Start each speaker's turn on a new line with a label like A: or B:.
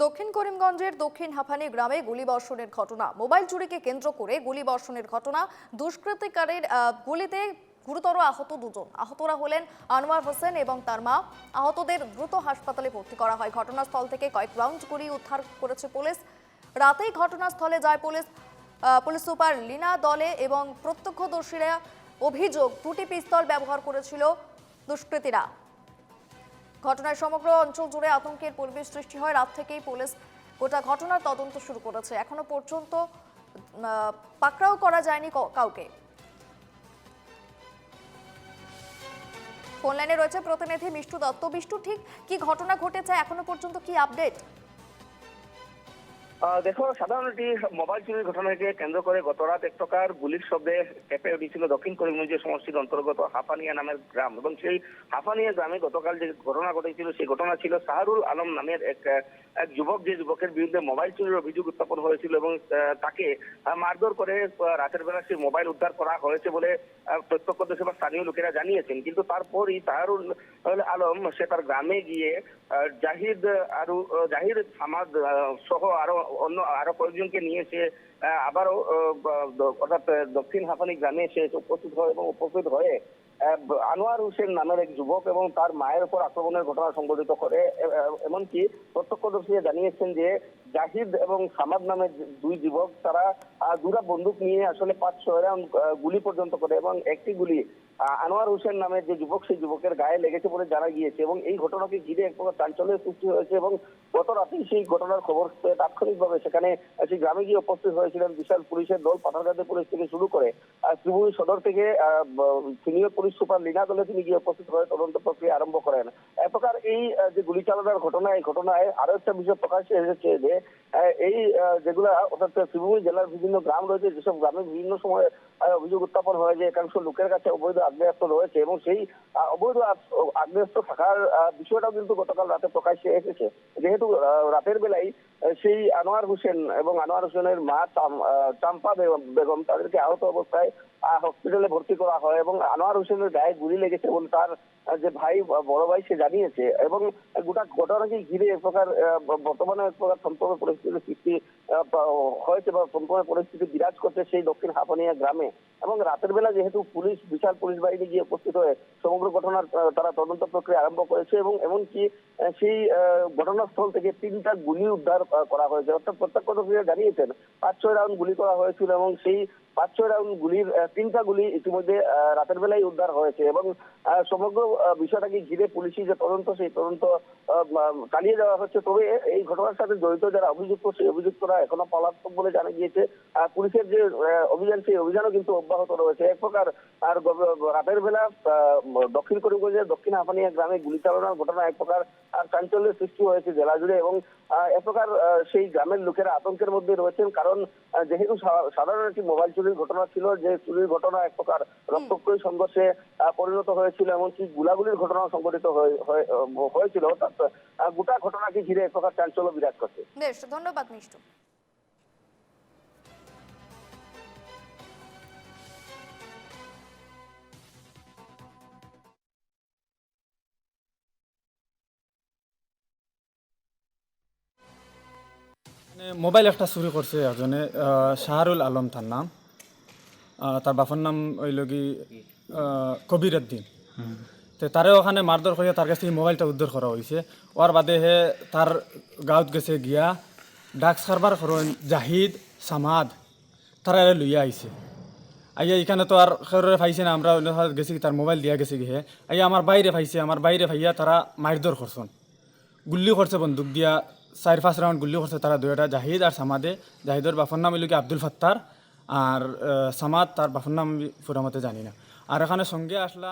A: দক্ষিণ করিমগঞ্জের দক্ষিণ হাফানি গ্রামে গুলিবর্ষণের ঘটনা। মোবাইল চুরিকে কেন্দ্র করে গুলিবর্ষণের ঘটনা। দুষ্কৃতিকারীর গুলিতে গুরুতর আহত দুজন। আহতরা হলেন আনোয়ার হোসেন এবং তার মা। আহতদের দ্রুত হাসপাতালে ভর্তি করা হয়। ঘটনাস্থল থেকে কয়েক রাউন্ড গুলি উদ্ধার করেছে পুলিশ। রাতেই ঘটনাস্থলে যায় পুলিশ। পুলিশ সুপার লীনা দলে এবং প্রত্যক্ষদর্শীরা অভিযোগ দুটি পিস্তল ব্যবহার করেছিল দুষ্কৃতীরা। ঘটনায় সমগ্র অঞ্চল জুড়ে আতঙ্কের পরিবেশ সৃষ্টি হয়। রাত থেকেই পুলিশ গোটা ঘটনার তদন্ত শুরু করেছে। এখনো পর্যন্ত পাকড়াও করা যায়নি কাউকে। ফোন লাইনে রয়েছে প্রতিনিধি মিষ্টু দত্ত। মিষ্টু, ঠিক কি ঘটনা ঘটেছে, এখনো পর্যন্ত কি আপডেট?
B: দেখো, সাধারণত মোবাইল চুরির ঘটনাকে কেন্দ্র করে গত রাত এক প্রকার গুলির শব্দে কেঁপে উঠেছিল দক্ষিণ করিমগঞ্জ সমষ্টির অন্তর্গত হাফানিয়া নামের গ্রাম। এবং সেই হাফানিয়া গ্রামে গতকাল যে ঘটনা ঘটেছিল সেই ঘটনা ছিল শাহরুল আলম নামের এক যুবক, যে যুবকের বিরুদ্ধে মোবাইল চুরির অভিযোগ উত্থাপন হয়েছিল এবং তাকে মারধর করে রাতের বেলা সেই মোবাইল উদ্ধার করা হয়েছে বলে প্রত্যক্ষদর্শী বা স্থানীয় লোকেরা জানিয়েছেন। কিন্তু তারপরই শাহরুল আলম সে তার গ্রামে গিয়ে জাহিদ সামাদ সহ আরো কয়েকজনকে নিয়ে সে আবারও অর্থাৎ দক্ষিণ হাফানি গ্রামে সে উপস্থিত হয় এবং উপস্থিত হয়ে আনোয়ার হোসেন নামের এক যুবক এবং তার মায়ের উপর আক্রমণের ঘটনা সংঘটিত করে। এমনকি প্রত্যক্ষদর্শীরা জানিয়েছেন যে জাহিদ এবং সামাদ নামের দুই যুবক তারা দুটা বন্দুক নিয়ে আসলে 5-6 রাউন্ড গুলি পর্যন্ত করে এবং একটি গুলি আনোয়ার হোসেন নামের যে যুবক সেই যুবকের গায়ে লেগেছে বলে জানা গিয়েছে। এবং এই ঘটনাকে ঘিরে এক প্রকার চাঞ্চল্যের সৃষ্টি হয়েছে এবং গত রাতেই সেই ঘটনার খবর তাৎক্ষণিকভাবে সেখানে সেই গ্রামে গিয়ে উপস্থিত হয়েছিলেন বিশাল পুলিশের দল। পাঠারঘাটে পুলিশ থেকে শুরু করে ত্রিপুরা সদর থেকে সিনিয়র পুলিশ সুপার লীনা দলে তিনি গিয়ে উপস্থিত হয়ে তদন্ত প্রক্রিয়া আরম্ভ করেন। এক প্রকার এই যে গুলি চালানোর ঘটনা, এই ঘটনায় আরো একটা বিষয় প্রকাশ্যে এসেছে যে এই যেগুলা অর্থাৎ ত্রিপুরা জেলার বিভিন্ন গ্রাম রয়েছে, যেসব গ্রামে বিভিন্ন সময় অভিযোগ উত্থাপন হয় যে একাংশ লোকের কাছে অবৈধ আগ্নেয়াস্ত্র রয়েছে এবং সেই অবৈধ আগ্নেয়াস্ত্র থাকার বিষয়টাও কিন্তু গতকাল রাতে প্রকাশ্যে এসেছে। যেহেতু রাতের বেলায় সেই আনোয়ার হোসেন এবং আনোয়ার হোসেনের মা চাম্পা বেগম তাদেরকে আহত অবস্থায় হসপিটালে ভর্তি করা হয় এবং আনোয়ার হোসেনের গায়ে গুলি লেগেছে বলে তার যে ভাই, বড় ভাই, সে জানিয়েছে। এবং গোটা ঘটনাকে ঘিরে এক প্রকার বর্তমানে এক প্রকার থমথমে পরিস্থিতির সৃষ্টি হয়েছে বা থমথমে পরিস্থিতি বিরাজ করছে সেই দক্ষিণ হাফানিয়া গ্রামে। এবং রাতের বেলা যেহেতু পুলিশ, বিশাল পুলিশ বাহিনী গিয়ে উপস্থিত হয়ে সমগ্র ঘটনার তারা তদন্ত প্রক্রিয়া আরম্ভ করেছে এবং এমনকি সেই ঘটনাস্থল থেকে 3টা গুলি উদ্ধার করা হয়েছে। অর্থাৎ প্রত্যক্ষদর্শীরা জানিয়েছেন 5-6 রাউন্ড গুলি করা হয়েছিল এবং সেই 5-6 রাউন্ড গুলির 3টা গুলি ইতিমধ্যে রাতের বেলায় উদ্ধার হয়েছে। এবং সমগ্র বিষয়টাকে ঘিরে পুলিশি যে তদন্ত, সেই তদন্ত চালিয়ে যাওয়া হচ্ছে। তবে এই ঘটনার সাথে জড়িত যারা অভিযুক্ত, সেই অভিযুক্তরা এখনো পলাতক বলে জানা গিয়েছে। পুলিশের যে অভিযান, সেই অভিযানও কিন্তু অব্যাহত রয়েছে। এক প্রকার আর রাতের বেলা দক্ষিণ করিমগঞ্জের দক্ষিণ হাফানিয়া গ্রামে গুলি চালানোর ঘটনা এক প্রকার চাঞ্চল্যের সৃষ্টি হয়েছে জেলা জুড়ে এবং এক প্রকার সেই গ্রামের লোকেরা আতঙ্কের মধ্যে রয়েছেন। কারণ যেহেতু সাধারণ একটি মোবাইল চুরির ঘটনা ছিল, যে চুরির ঘটনা এক প্রকার রক্তক্ষয়ী সংঘর্ষে পরিণত হয়েছিল, এমনকি গুলাগুলির ঘটনা সংঘটিত হয়েছিল। অর্থাৎ গোটা ঘটনাকে ঘিরে এক প্রকার চাঞ্চল্য বিরাজ করছে।
A: বেশ, ধন্যবাদ মিষ্টু।
C: মোবাইল একটা চুরি করছে একজনে, শাহরুল আলম তার নাম। তার বাপের নাম হইল কি কবির উদ্দিন। তো তারে ওখানে মারধর করে তার কাছ থেকে মোবাইলটা উদ্ধার করা হয়েছে। ওর বাদে হে তার গাঁৱত গেছে গিয়া ডাক্স কারবার করেন জাহিদ সামাদ, তারা লইয়া আইছে। আইয়া এখানে তো আর খেরে পাইছে না, আমরা গেছি তার মোবাইল দিয়া গেছে গিয়ে। আইয়া আমার বাইরে পাইছে, আমার বাইরে ভাইয়া তারা মারধর করছেন, গুল্লি করছে বন্দুক দিয়া 4-5 রাউন্ড গুল্লি করছে তারা দুইটা, জাহিদ আর সামাদে। জাহিদের বাপর নাম হইল কি আব্দুল ফাত্তার, আর সামাদ তার বাপর নাম পুরা মতে জানি না। আর এখানে সঙ্গে আসলা